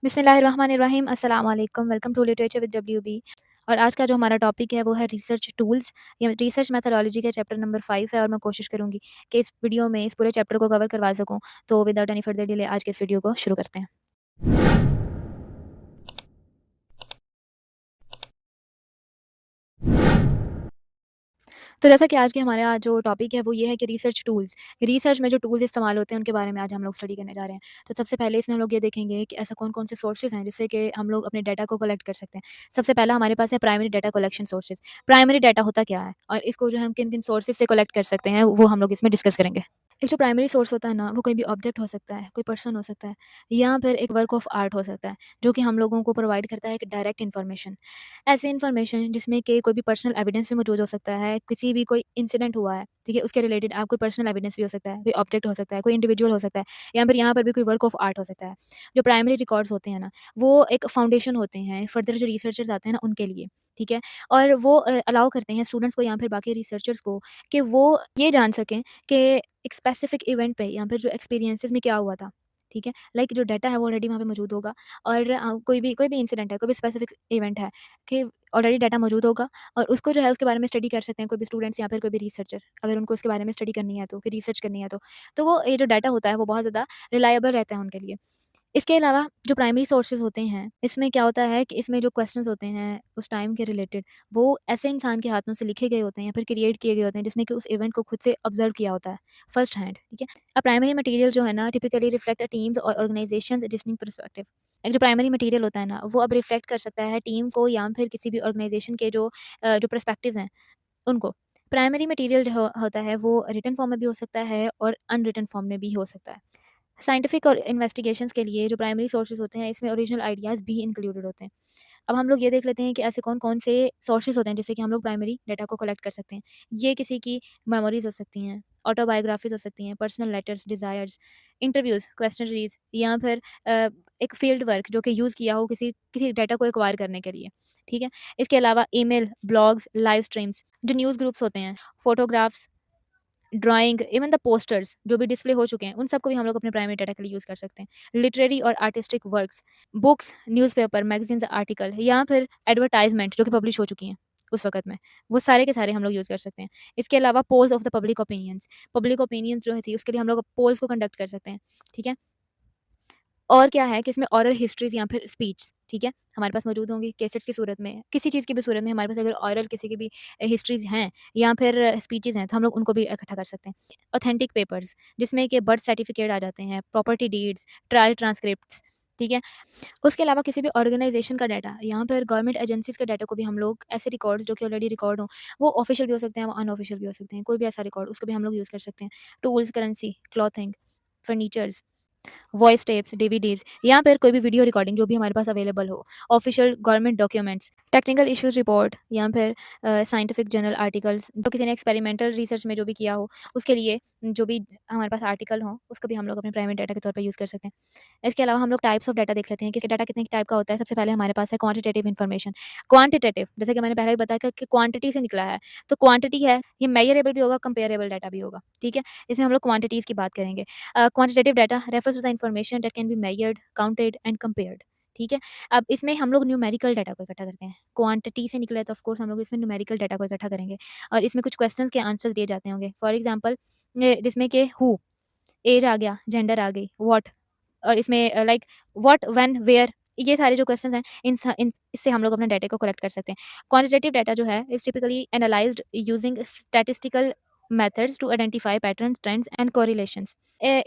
बिस्मिल्लाहिर्रहमानिर्रहीम अस्सलाम वालेकुम welcome to literature with WB. और आज का जो हमारा टॉपिक है वो है रिसर्च टूल्स या रिसर्च मेथोडोलॉजी का चैप्टर नंबर 5 है। और मैं कोशिश करूंगी कि इस वीडियो में इस पूरे चैप्टर को कवर करवा सकूं। तो विदाउट एनी फर्दर डिले आज के इस वीडियो को शुरू करते हैं। तो जैसा कि आज के हमारे आज जो टॉपिक है वो ये है कि रिसर्च टूल्स, रिसर्च में जो टूल्स इस्तेमाल होते हैं उनके बारे में आज हम लोग स्टडी करने जा रहे हैं। तो सबसे पहले इसमें हम लोग ये देखेंगे कि ऐसा कौन-कौन से सोर्सेज़ हैं जिससे कि हम लोग अपने डाटा को कलेक्ट कर सकते हैं। सबसे पहला हमारे पास है primary data collection sources. Primary data होता क्या है और इसको जो हम किन-किन सोर्सेज़ से कलेक्ट कर सकते हैं वो हम लोग इसमें डिस्कस करेंगे। एक जो प्राइमरी सोर्स होता है ना, वो कोई भी ऑब्जेक्ट हो सकता है, कोई पर्सन हो सकता है या फिर एक वर्क ऑफ आर्ट हो सकता है, जो कि हम लोगों को प्रोवाइड करता है एक डायरेक्ट इन्फॉर्मेशन। ऐसी इन्फॉर्मेशन जिसमें कि कोई भी पर्सनल एविडेंस भी मौजूद हो सकता है, किसी भी कोई इंसिडेंट हुआ है, ठीक है? उसके रिलेटेड आप कोई पर्सनल एविडेंस भी हो सकता है, कोई ऑब्जेक्ट हो सकता है, कोई इंडिविजुअल हो सकता है या फिर यहाँ पर भी कोई वर्क ऑफ आर्ट हो सकता है। जो प्राइमरी रिकॉर्ड्स होते हैं ना, वो एक फाउंडेशन होते हैं फर्दर जो रिसर्चर्स आते हैं ना उनके लिए, ठीक है? और वो अलाउ करते हैं स्टूडेंट्स को या फिर बाकी रिसर्चर्स को कि वो ये जान सकें कि एक स्पेसिफिक इवेंट पे या फिर जो एक्सपीरियंसेस में क्या हुआ था, ठीक है? लाइक जो डाटा है वो ऑलरेडी वहाँ पे मौजूद होगा। और कोई भी इंसिडेंट है, कोई भी स्पेसिफिक इवेंट है कि ऑलरेडी डाटा मौजूद होगा और उसको जो है उसके बारे में स्टडी कर सकते हैं कोई भी स्टूडेंट्स या फिर कोई भी रिसर्चर, अगर उनको उसके बारे में स्टडी करनी है तो, कि रिसर्च करनी है तो। तो वो ये जो डाटा होता है वो बहुत ज़्यादा रिलायबल रहता है उनके लिए। इसके अलावा जो प्राइमरी सोर्सेज़ होते हैं, इसमें क्या होता है कि इसमें जो क्वेश्चंस होते हैं उस टाइम के रिलेटेड, वो ऐसे इंसान के हाथों से लिखे गए होते हैं या फिर क्रिएट किए गए होते हैं जिसने कि उस इवेंट को खुद से ऑब्ज़र्व किया होता है, फर्स्ट हैंड, ठीक है? प्राइमरी मटेरियल जो है ना टिपिकली रिफ्लेक्ट टीम्स और ऑर्गेनाइजेशंस डिस्टिंक्ट पर्सपेक्टिव। एक जो प्राइमरी मटेरियल होता है ना, वो अब रिफ्लेक्ट कर सकता है टीम को या फिर किसी भी ऑर्गेनाइजेशन के जो पर्सपेक्टिव्स हैं, उनको। प्राइमरी मटेरियल जो होता है वो रिटन फॉर्म में भी हो सकता है और अनरिटन फॉर्म में भी हो सकता है। साइंटिफिक और इन्वेस्टिगेशंस के लिए जो प्राइमरी सोर्सेज होते हैं इसमें ओरिजिनल आइडियाज़ भी इंक्लूडेड होते हैं। अब हम लोग ये देख लेते हैं कि ऐसे कौन-कौन से सोर्सेज होते हैं जिससे कि हम लोग प्राइमरी डाटा को कलेक्ट कर सकते हैं। ये किसी की मेमोरीज़ हो सकती हैं, ऑटोबायोग्राफीज़ हो सकती हैं, पर्सनल लेटर्स, डिज़ायर्स, इंटरव्यूज़, क्वेश्चनरीज़ या फिर एक फील्ड वर्क जो कि यूज़ किया हो किसी किसी डाटा को एक्वायर करने के लिए, ठीक है? इसके अलावा ईमेल, ब्लॉग्स, लाइव स्ट्रीम्स, जो न्यूज़ ग्रुप्स होते हैं, photographs, drawing, even the posters जो भी डिस्प्ले हो चुके हैं, उन सबको भी हम लोग अपने प्राइमरी डाटा के लिए यूज़ कर सकते हैं। लिटरेरी और artistic works, books, newspaper, magazines, article या फिर एडवर्टाइज़मेंट जो कि पब्लिश हो चुकी हैं उस वक़्त में, वो सारे के सारे हम लोग यूज़ कर सकते हैं। इसके अलावा polls of the public opinions जो थी उसके लिए हम लोग पोल्स को कंडक्ट कर सकते हैं, ठीक है? और क्या है कि इसमें ओरल हिस्ट्रीज़ या फिर स्पीच, ठीक है? हमारे पास मौजूद होंगी कैसेट्स की सूरत में, किसी चीज़ की भी सूरत में हमारे पास अगर ओरल किसी की भी हिस्ट्रीज़ हैं या फिर स्पीचेज़ हैं, तो हम लोग उनको भी इकट्ठा कर सकते हैं। ऑथेंटिक पेपर्स जिसमें कि बर्थ सर्टिफिकेट आ जाते हैं, प्रॉपर्टी डीड्स, ट्रायल ट्रांसक्रिप्ट्स, ठीक है? उसके अलावा किसी भी ऑर्गेनाइज़ेशन का डाटा या फिर गवर्नमेंट एजेंसीज़ के डाटा को भी हम लोग ऐसे रिकॉर्ड्स जो कि ऑलरेडी रिकॉर्ड हों, वो ऑफ़िशियल भी हो सकते हैं, वो अनऑफ़िशियल भी हो सकते हैं। कोई भी ऐसा रिकॉर्ड उसको भी हम लोग यूज़ कर सकते हैं। Tools, currency, clothing, furnitures, voice tapes, DVDs या फिर कोई भी वीडियो रिकॉर्डिंग जो भी हमारे पास अवेलेबल हो, official government documents, technical issues report या फिर साइंटिफिक जर्नल आर्टिकल्स जो किसी ने एक्सपेरिमेंटल रिसर्च में जो भी किया हो, उसके लिए जो भी हमारे पास आर्टिकल हो, उसको भी हम लोग अपने प्राइमरी डाटा के तौर पे यूज़ कर सकते हैं। इसके अलावा हम लोग टाइप्स ऑफ डाटा देख लेते हैं कि डाटा कितने टाइप का होता है। सबसे पहले हमारे पास है क्वांटिटेटिव इन्फॉर्मेशन। क्वांटिटेटिव जैसे कि मैंने पहले भी बताया कि क्वांटिटी से निकला है, तो क्वांटिटी है, ये मेजरेबल भी होगा, कंपेरेबल डाटा भी होगा, ठीक है? इसमें हम लोग क्वांटिटीज़ की बात करेंगे। Quantitative data refers to the information that can be measured, counted and compared, ठीक है? अब इसमें हम लोग न्यूमेरिकल डाटा को इकट्ठा करते हैं। क्वांटिटी से निकला है तो ऑफ कोर्स हम लोग इसमें न्यूमेरिकल डाटा को इकट्ठा करेंगे और इसमें कुछ क्वेश्चंस के आंसर्स दिए जाते होंगे। फॉर एग्जांपल जिसमें कि हू, एज आ गया, जेंडर आ गई, व्हाट और इसमें लाइक व्हाट, व्हेन, वेयर, ये सारे जो क्वेश्चंस हैं इन इससे हम लोग अपने डाटा को कलेक्ट कर सकते हैं। क्वांटिटेटिव डाटा जो है is typically analysed using statistical methods to identify patterns, trends and correlations.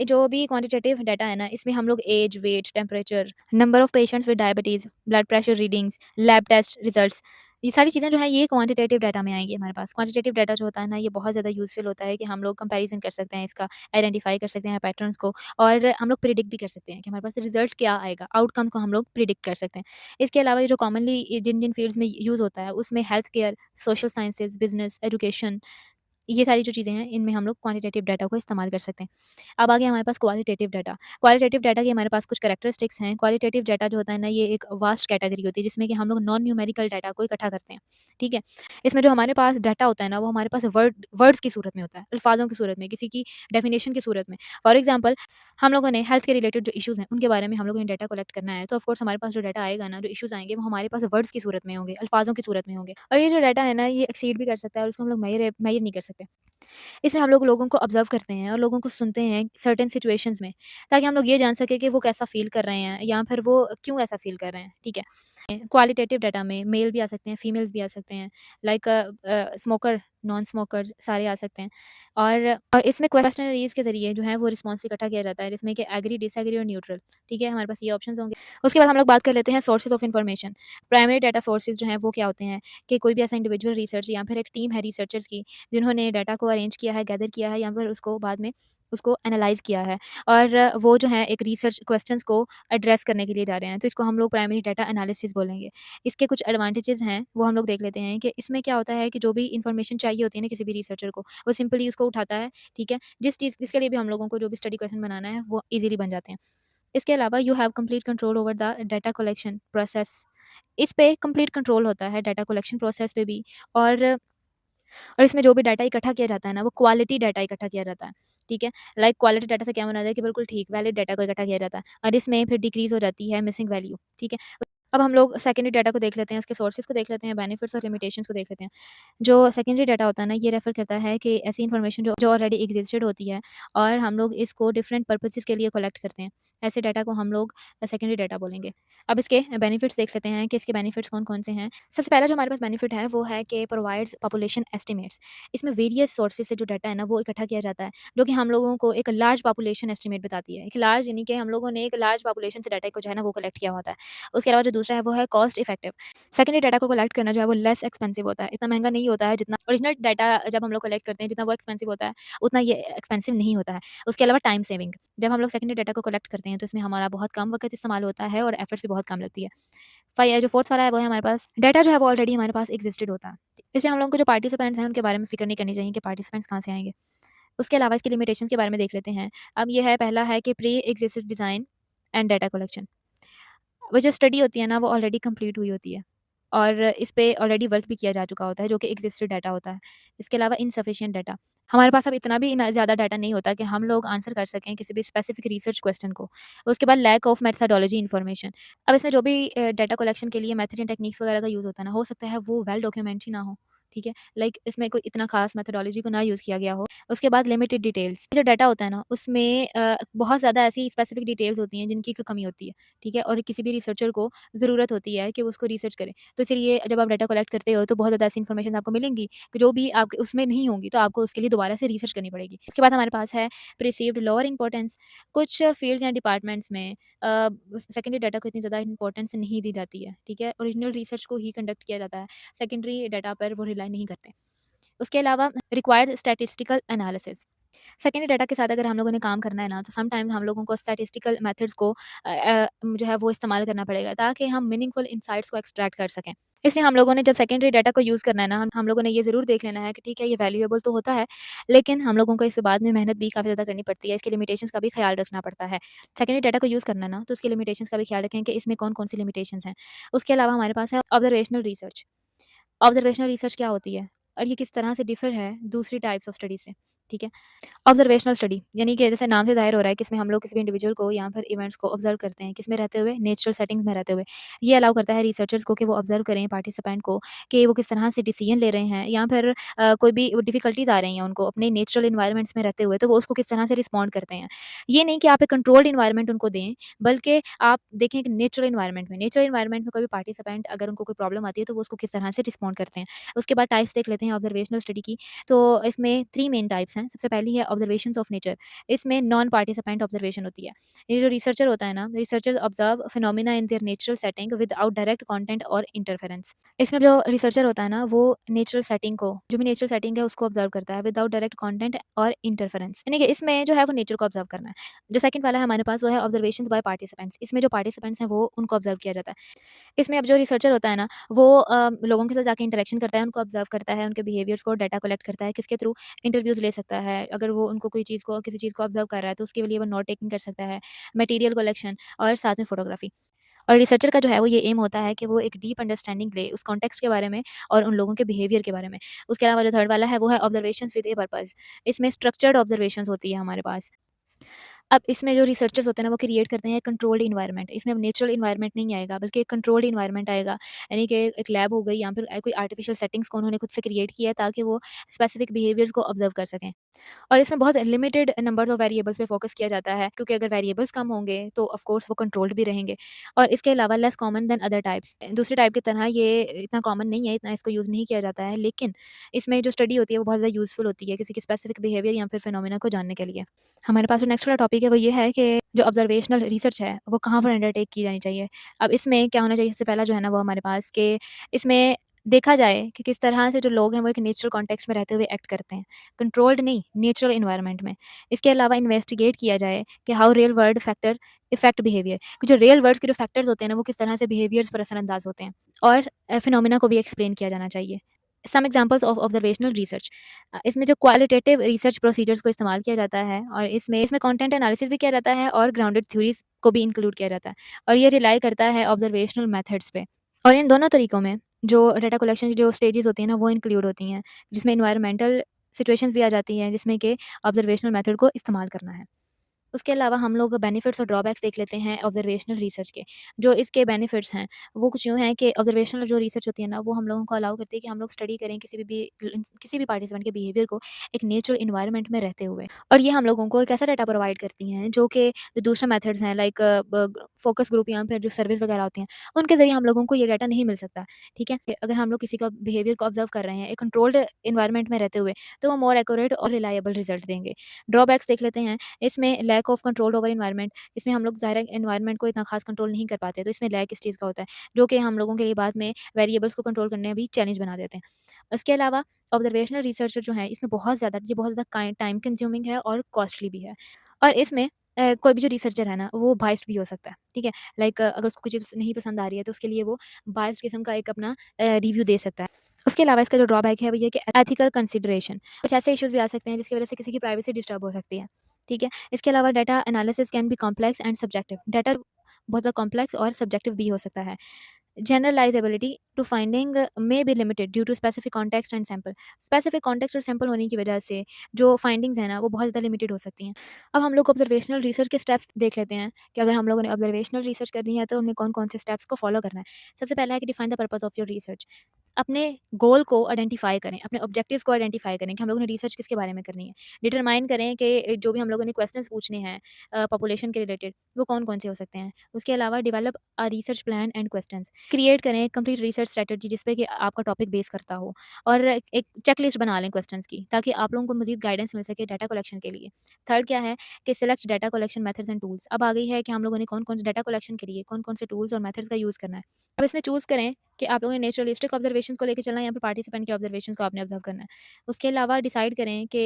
जो भी क्वांटिटेटिव डाटा है ना, इसमें हम लोग age, weight, temperature, number of patients with diabetes, blood pressure readings, lab test results, ये सारी चीज़ें जो है ये क्वांटिटेटिव डाटा में आएँगी हमारे पास। क्वांटिटेटिव डाटा जो होता है ना, ये बहुत ज़्यादा यूज़फुल होता है कि हम लोग कंपैरिज़न कर सकते हैं इसका, आइडेंटिफ़ाई कर सकते हैं पैटर्न्स को और हम लोग प्रिडिक्ट भी कर सकते हैं कि हमारे पास रिज़ल्ट क्या आएगा, आउटकम को हम लोग प्रिडिक्ट कर सकते हैं। इसके अलावा ये जो कॉमनली जिन-जिन फ़ील्ड्स में यूज़ होता है, उसमें health care, social sciences, business, education, ये सारी जो चीज़ें हैं, इनमें हम लोग क्वांटिटेटिव डाटा को इस्तेमाल कर सकते हैं। अब आ गया हमारे पास क्वालिटेटिव डाटा। क्वालिटेटिव डाटा की हमारे पास कुछ कैरेक्टरिस्टिक्स हैं। क्वालिटेटिव डाटा जो होता है ना, ये एक वास्ट कैटेगरी होती है, जिसमें कि हम लोग नॉन न्यूमेरिकल डाटा को इकट्ठा करते हैं, ठीक है? इसमें जो हमारे पास डाटा होता है ना, वो हमारे पास वर्ड्स की सूरत में होता है, अल्फाज़ों की सूरत में, किसी की डेफिनिशन की सूरत में। फॉर एग्ज़ाम्पल, हम लोगों ने हेल्थ के रिलेटेड जो इश्यूज़ हैं, उनके बारे में हम लोगों ने डाटा कलेक्ट करना है, तो ऑफ़ कोर्स हमारे पास जो डाटा आएगा ना, जो इश्यूज़ आएँगे, वो हमारे पास वर्ड्स की सूरत में होंगे, अल्फाज़ों की सूरत में होंगे। और ये जो डाटा है ना, ये एक्सीड भी कर सकता है और उसको हम लोग मेज़र नहीं कर सकते। इसमें हम लोग लोगों को ऑब्ज़र्व करते हैं और लोगों को सुनते हैं सर्टेन सिचुएशंस में, ताकि हम लोग ये जान सकें कि वो कैसा फ़ील कर रहे हैं या फिर वो क्यों ऐसा फ़ील कर रहे हैं, ठीक है? क्वालिटेटिव डाटा में मेल भी आ सकते हैं, फीमेल्स भी आ सकते हैं, लाइक स्मोकर, नॉन स्मोकर सारे आ सकते हैं। और इसमें क्वेश्चनरीज़ के ज़रिए जो है वो रिस्पॉन्स इकट्ठा किया जाता है, जिसमें कि एग्री, डिसएग्री और न्यूट्रल, ठीक है? हमारे पास ये ऑप्शंस होंगे। उसके बाद हम लोग बात कर लेते हैं sources of information. Primary data sources जो हैं वो क्या होते हैं, कि कोई भी ऐसा इंडिविजुअल रिसर्च या फिर एक टीम है रिसर्चर्स की, जिन्होंने डाटा को अरेंज किया है, गैदर किया है या फिर उसको बाद में उसको एनालाइज़ किया है और वो जो है एक रिसर्च क्वेश्चंस को एड्रेस करने के लिए जा रहे हैं, तो इसको हम लोग प्राइमरी डाटा एनालिसिस बोलेंगे। इसके कुछ एडवांटेजेस हैं, वो हम लोग देख लेते हैं कि इसमें क्या होता है कि जो भी इन्फॉर्मेशन चाहिए होती है ना किसी भी रिसर्चर को, वो सिंपली उसको उठाता है, ठीक है? जिसके लिए भी हम लोगों को जो भी स्टडी क्वेश्चन बनाना है, वो ईज़िली बन जाते हैं। इसके अलावा you have complete control over the data collection process. इस पे कंप्लीट कंट्रोल होता है डाटा कलेक्शन प्रोसेस पे भी। और इसमें जो भी डाटा इकट्ठा किया जाता है ना, वो क्वालिटी डाटा इकट्ठा किया जाता है, ठीक है? लाइक क्वालिटी डाटा से क्या मना है कि बिल्कुल ठीक वैलिड डाटा को इकट्ठा किया जाता है और इसमें फिर डिक्रीज़ हो जाती है मिसिंग वैल्यू, ठीक है? अब हम लोग सेकेंडरी डाटा को देख लेते हैं, उसके सोर्सेज़ को देख लेते हैं, बेनिफिट्स और लिमिटेशंस को देख लेते हैं। जो सेकेंडरी डाटा होता है ना, ये रेफ़र करता है कि ऐसी इन्फॉर्मेशन जो ऑलरेडी एग्ज़िस्टेड होती है और हम लोग इसको डिफरेंट पर्पसेज़ के लिए कलेक्ट करते हैं। ऐसे डाटा को हम लोग सेकेंडरी डाटा बोलेंगे। अब इसके बेनिफिट्स देख लेते हैं कि इसके बेनिफिट्स कौन-कौन से हैं। सबसे पहला जो हमारे पास बेनिफिट है, वो है कि प्रोवाइड्स पॉपुलेशन एस्टिमेट्स। इसमें वेरियस सोर्सेज़ से जो डाटा है ना, वो इकट्ठा किया जाता है, जो कि हम लोगों को एक लार्ज पॉपुलेशन एस्टिमेट बताती है। एक लार्ज यानी कि हम लोगों ने एक लार्ज पॉपुलेशन से डाटा को जो है ना, वो कलेक्ट किया होता है। उसके अलावा जो दूसरा है, वो है कॉस्ट इफेक्टिव। सेकेंडरी डाटा को कलेक्ट करना जो है, वो लेस एक्सपेंसिव होता है। इतना महँगा नहीं होता है जितना ओरिजिनल डाटा जब हम लोग कलेक्ट करते हैं, जितना वो एक्सपेंसिव होता है, उतना ये एक्सपेंसिव नहीं होता है। उसके अलावा टाइम सेविंग। जब हम लोग सेकेंडरी डाटा को कलेक्ट करते हैं, तो इसमें हमारा बहुत कम वक़्त इस्तेमाल होता है और एफर्ट्स भी बहुत कम लगती है। जो फोर्थ वाला है, वो है हमारे पास डाटा जो है, वो ऑलरेडी हमारे पास एक्जिस्टेड होता है। इसलिए हम लोगों को जो पार्टिसिपेंट्स हैं, उनके बारे में फ़िक्र नहीं करनी चाहिए कि पार्टिसिपेंट्स कहाँ से आएँगे। उसके अलावा इसके लिमिटेशंस के बारे में देख लेते हैं। अब ये है, पहला है कि pre existed design and data collection. वो जो स्टडी होती है ना, वो ऑलरेडी कंप्लीट हुई होती है और इस पे ऑलरेडी वर्क भी किया जा चुका होता है, जो कि एक्जिस्टेड डाटा होता है। इसके अलावा इनसफिशिएंट डाटा, हमारे पास अब इतना भी ज़्यादा डाटा नहीं होता कि हम लोग आंसर कर सकें किसी भी स्पेसिफिक रिसर्च क्वेश्चन को। उसके बाद लैक ऑफ मेथोडोलॉजी इन्फॉर्मेशन। अब इसमें जो भी डाटा कलेक्शन के लिए मेथड एंड टेक्निक्स वगैरह का यूज़ होता है ना, हो सकता है वो वेल डॉक्यूमेंट ही ना हो, ठीक है? लाइक इसमें कोई इतना खास मेथोडोलॉजी को ना यूज़ किया गया हो। उसके बाद लिमिटेड डिटेल्स, जो डाटा होता है ना, उसमें बहुत ज़्यादा ऐसी स्पेसिफिक डिटेल्स होती हैं जिनकी कमी होती है, ठीक है? और किसी भी रिसर्चर को ज़रूरत होती है कि वो उसको रिसर्च करे। तो चलिए, जब आप डाटा कलेक्ट करते हो, तो बहुत ज़्यादा ऐसी इन्फॉर्मेशन आपको मिलेंगी कि जो भी आपके उसमें नहीं होंगी, तो आपको उसके लिए दोबारा से रिसर्च करनी पड़ेगी। उसके बाद हमारे पास है परसीव्ड लोअर इम्पोर्टेंस। कुछ फील्ड्स या डिपार्टमेंट्स में सेकेंडरी डाटा को इतनी ज़्यादा इम्पोर्टेंस नहीं दी जाती है, ठीक है? ओरिजिनल रिसर्च को ही कंडक्ट किया जाता है, सेकेंडरी डाटा पर वो रिलाई नहीं करते। उसके अलावा required statistical analysis. Secondary data के साथ अगर हम लोगों ने काम करना है ना, तो समटाइम्स हम लोगों को स्टैटिस्टिकल मेथड्स को जो है वो इस्तेमाल करना पड़ेगा, ताकि हम मीनिंगफुल इनसाइट्स को एक्सट्रैक्ट कर सकें। इसलिए हम लोगों ने जब सेकेंडरी डाटा को यूज़ करना है ना, हम लोगों ने ये ज़रूर देख लेना है कि ठीक है, ये वैल्यूएबल तो होता है, लेकिन हम लोगों को इस पे बाद में मेहनत भी काफ़ी ज़्यादा करनी पड़ती है, इसकी लिमिटेशंस का भी ख्याल रखना पड़ता है। सेकेंडरी डाटा को यूज़ करना है ना, तो उसकी लिमिटेशंस का भी ख्याल रखें कि इसमें कौन-कौन सी लिमिटेशंस हैं। उसके अलावा हमारे पास है ऑब्जर्वेशनल रिसर्च। ऑब्जर्वेशनल रिसर्च क्या होती है और ये किस तरह से डिफर है दूसरी टाइप्स ऑफ स्टडी से, ठीक है? ऑब्जर्वेशनल स्टडी यानी कि जैसे नाम से ज़ाहिर हो रहा है कि इसमें हम लोग किसी भी इंडिविजुअल को या फिर इवेंट्स को ऑब्जर्व करते हैं, किसमें रहते हुए? नेचुरल सेटिंग्स में रहते हुए। ये अलाउ करता है रिसर्चर्स को कि वो ऑब्जर्व करें पार्टिसिपेंट को, कि वो किस तरह से डिसीजन ले रहे हैं या फिर कोई भी डिफिकल्टीज़ आ रही हैं उनको अपने नेचुरल एनवायरनमेंट्स में रहते हुए, तो वो उसको किस तरह से रिस्पॉन्ड करते हैं। ये नहीं कि आप एक कंट्रोल्ड एनवायरनमेंट उनको दें, बल्कि आप देखें कि नेचुरल एनवायरनमेंट में कोई भी पार्टिसिपेंट अगर उनको कोई प्रॉब्लम आती है, तो वो उसको किस तरह से रिस्पॉन्ड करते हैं। उसके बाद टाइप्स देख लेते हैं ऑब्जर्वेशनल स्टडी की। तो इसमें 3 मेन टाइप्स हैं। हैं, सबसे पहली है ऑब्जर्वेशंस ऑफ नेचर। इसमें नॉन पार्टिसिपेंट ऑब्जर्वेशन होती है। ये जो रिसर्चर होता है ना, researcher observe phenomena in their natural setting without direct content और इंटरफेरेंस। इसमें जो रिसर्चर होता है ना, वो नेचुरल सेटिंग को, जो भी नेचुरल सेटिंग है उसको ऑब्जर्व करता है विदाउट डायरेक्ट कंटेंट और इंटरफेरेंस। यानी कि इसमें जो है वो नेचर को ऑब्जर्व करना है। जो सेकंड वाला है हमारे पास, वो है ऑब्जर्वेशंस बाय पार्टिसिपेंट्स। इसमें जो पार्टिसिपेंट्स हैं वो उनको ऑब्जर्व किया जाता है। इसमें अब जो रिसर्चर होता है ना, वो लोगों के साथ जाके इंटरेक्शन करता है, उनको ऑब्जर्व करता है, उनके बिहेवियर्स को डाटा कलेक्ट करता है, किसके थ्रू इंटरव्यूज़ ले सकता है। अगर वो उनको कोई चीज़ को, किसी चीज़ को ऑब्जर्व कर रहा है तो उसके लिए वो नोट टेकिंग कर सकता है, मटेरियल कलेक्शन और साथ में फोटोग्राफी। और रिसर्चर का जो है वो ये एम होता है कि वो एक डीप अंडरस्टैंडिंग ले उस कॉन्टेक्स्ट के बारे में और उन लोगों के बिहेवियर के बारे में। उसके अलावा जो थर्ड वाला है वो है ऑब्जर्वेशंस विद ए पर्पस। इसमें स्ट्रक्चर्ड ऑब्जर्वेशंस होती है हमारे पास। अब इसमें जो रिसर्चर्स होते हैं ना, वो क्रिएट करते हैं कंट्रोल्ड एनवायरनमेंट। इसमें अब नेचुरल एनवायरनमेंट नहीं आएगा, बल्कि एक कंट्रोल्ड एनवायरनमेंट आएगा। यानी कि एक लैब हो गई या फिर कोई आर्टिफिशियल सेटिंग्स को उन्होंने खुद से क्रिएट किया है ताकि वो स्पेसिफिक बिहेवियर्स को ऑब्जर्व कर सकें। और इसमें बहुत लिमिटेड नंबर ऑफ वेरिएबल्स पे फोकस किया जाता है, क्योंकि अगर वेरिएबल्स कम होंगे तो ऑफ कोर्स वो कंट्रोल्ड भी रहेंगे। और इसके अलावा less common than other types, दूसरे टाइप की तरह ये इतना कॉमन नहीं है, इतना इसको यूज़ नहीं किया जाता है। लेकिन इसमें जो स्टडी होती है वो बहुत ज़्यादा यूज़फुल होती है किसी की स्पेसिफिक बिहेवियर या फिर फिनोमेना को जानने के लिए। हमारे पास जो नेक्स्ट वाला टॉपिक है वो ये है कि जो ऑब्जर्वेशनल रिसर्च है वो कहाँ पर अंडरटेक की जानी चाहिए। अब इसमें क्या होना चाहिए, सबसे पहला जो है ना वो हमारे पास कि इसमें देखा जाए कि किस तरह से जो लोग हैं वो एक नेचुरल कॉन्टेक्स्ट में रहते हुए एक्ट करते हैं, कंट्रोल्ड नहीं, नेचुरल एनवायरनमेंट में। इसके अलावा इन्वेस्टिगेट किया जाए कि how real world factor effect behaviour, कि जो रियल वर्ल्ड्स के जो फैक्टर्स होते हैं ना वो किस तरह से बिहेवियर्स पर असरअंदाज होते हैं। और फिनोमेना को भी एक्सप्लेन किया जाना चाहिए। Some examples of observational research. इसमें जो क्वालिटेटिव रिसर्च प्रोसीजर्स को इस्तेमाल किया जाता है और इसमें कंटेंट एनालिसिस भी किया जाता है और ग्राउंडेड थ्योरीज को भी इंक्लूड किया जाता है। और ये रिलाई करता है ऑब्जर्वेशनल मेथड्स पे। और इन दोनों तरीकों में जो डाटा कलेक्शन की जो स्टेजेस होती हैं ना वो इंक्लूड होती हैं, जिसमें एनवायरमेंटल सिचुएशंस भी आ जाती हैं, जिसमें कि ऑब्जर्वेशनल मेथड को इस्तेमाल करना है। उसके अलावा हम लोग बेनिफिट्स और ड्रॉबैक्स देख लेते हैं ऑब्जर्वेशनल रिसर्च के। जो इसके बेनिफिट्स हैं, वो कुछ यूँ हैं कि ऑब्जर्वेशनल जो रिसर्च होती है ना, वो हम लोगों को अलाउ करती है कि हम लोग स्टडी करें किसी भी पार्टिसिपेंट के बिहेवियर को एक नेचुरल एनवायरनमेंट में रहते हुए। और ये हम लोगों को एक ऐसा डाटा प्रोवाइड करती हैं जो कि जो दूसरे मेथड्स हैं लाइक फोकस ग्रुप या फिर जो सर्विस वगैरह होती हैं, उनके ज़रिए हम लोगों को ये डाटा नहीं मिल सकता। ठीक है? अगर हम लोग किसी का बिहेवियर को ऑब्जर्व कर रहे हैं एक कंट्रोल्ड एनवायरनमेंट में रहते हुए, तो वो मोर एक्यूरेट और रिलायबल रिजल्ट देंगे। ड्रॉबैक्स देख लेते हैं। इसमें lack of control over environment. इसमें हम लोग ज़ाहिर है एनवायरनमेंट को इतना खास कंट्रोल नहीं कर पाते, तो इसमें लैक इस चीज़ का होता है, जो कि हम लोगों के लिए बाद में वेरिएबल्स को कंट्रोल करने में भी चैलेंज बना देते हैं। उसके अलावा ऑब्जर्वेशनल रिसर्च जो है, इसमें बहुत ज़्यादा टाइम कंज्यूमिंग है और कॉस्टली भी है। और इसमें कोई भी जो रिसर्चर है ना, वो बायस्ड भी हो सकता है, ठीक है? लाइक अगर उसको कोई चीज़ नहीं पसंद आ रही है, तो उसके लिए वो बायस्ड किस्म का एक अपना रिव्यू दे सकता है। उसके अलावा इसका जो ड्रॉबैक है वो ये है कि एथिकल कंसिडरेशन, कुछ ऐसे इश्यूज़ भी आ सकते हैं जिसकी वजह से किसी की प्राइवेसी डिस्टर्ब हो सकती है, ठीक है? इसके अलावा data analysis can be complex and subjective. Data बहुत ज़्यादा कॉम्प्लेक्स और सब्जेक्टिव भी हो सकता है। Generalisability to finding may be limited due to specific context and sample. Specific context और सैंपल होने की वजह से जो फाइंडिंग्स हैं ना, वो बहुत ज़्यादा लिमिटेड हो सकती हैं। अब हम लोग ऑब्जर्वेशनल रिसर्च के स्टेप्स देख लेते हैं कि अगर हम लोगों ने ऑब्जर्वेशनल रिसर्च करनी है तो हमें कौन-कौन से स्टेप्स को फॉलो करना है। सबसे पहला है कि define the purpose of your research. अपने गोल को आइडेंटिफ़ाई करें, अपने ऑब्जेक्टिव्स को आइडेंटिफ़ाई करें कि हम लोगों ने रिसर्च किसके बारे में करनी है। डिटरमाइन करें कि जो भी हम लोगों ने क्वेश्चंस पूछने हैं पॉपुलेशन के रिलेटेड, वो कौन-कौन से हो सकते हैं। उसके अलावा develop a research plan and questions. Create करें कंप्लीट रिसर्च स्ट्रैटेजी जिस पे कि आपका टॉपिक बेस करता हो, और एक चेकलिस्ट बना लें क्वेश्चंस की, ताकि आप लोगों को मज़ीद गाइडेंस मिल सके डाटा कलेक्शन के लिए। थर्ड क्या है कि select data collection methods and tools. अब आ गई है कि हम लोगों ने कौन-कौन से डाटा कलेक्शन के लिए कौन-कौन से टूल्स और मेथड्स का यूज़ करना है। अब इसमें चूज़ करें कि आप लोगों ने नेचुरलिस्टिक ऑब्जर्वेशंस को लेके चलना है या फिर पार्टिसिपेंट के ऑब्जर्वेशंस को आपने ऑब्जर्व करना है। उसके अलावा डिसाइड करें कि